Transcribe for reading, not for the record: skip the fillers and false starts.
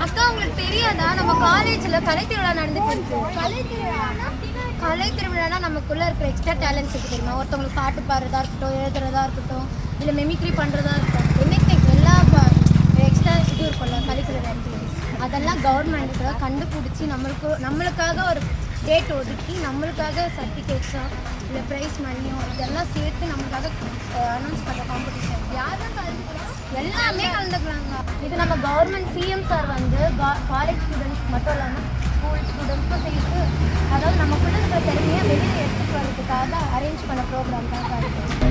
அக்கா உங்களுக்கு தெரியாதா நம்ம காலேஜ்ல கலை திருவிழா நடந்துட்டு இருக்கு. கலை திருவிழானா நமக்குள்ள இருக்கிற எக்ஸ்ட்ரா டேலண்ட்ஸ் இருக்கு தெரியுமா? ஒருத்தவங்களுக்கு பாட்டு பாடுறதா இருக்கட்டும், எழுதுறதா இருக்கட்டும், இல்லை மெமிக்ரி பண்ணுறதா இருக்கட்டும், எனிதிங் எல்லா எக்ஸ்ட்ரா இது இருக்கும்ல கரிக்குலர் ஆக்டிவிட்டிஸ், அதெல்லாம் கவர்மெண்ட்டுக்காக கண்டுபிடிச்சி நம்மளுக்காக ஒரு டேட் ஒதுக்கி நம்மளுக்காக சர்டிஃபிகேட்ஸோ இல்லை ப்ரைஸ் மணியோ இதெல்லாம் சேர்த்து நம்மளுக்காக அனௌன்ஸ் பண்ணுற காம்படிஷன். யாரும் எல்லாமே கலந்துக்கிறாங்க. இது நம்ம கவர்மெண்ட் சிஎம் சார் வந்து காலேஜ் ஸ்டூடெண்ட்ஸ் மட்டும் இல்லாமல் ஸ்கூல் ஸ்டூடெண்ட்ஸும் சேர்த்து, அதாவது நமக்குள்ள இருக்கிற திறமையை வெளியே எடுத்துட்டு வரதுக்காக அரேஞ்ச் பண்ண ப்ரோக்ராம் தான் இருக்குது.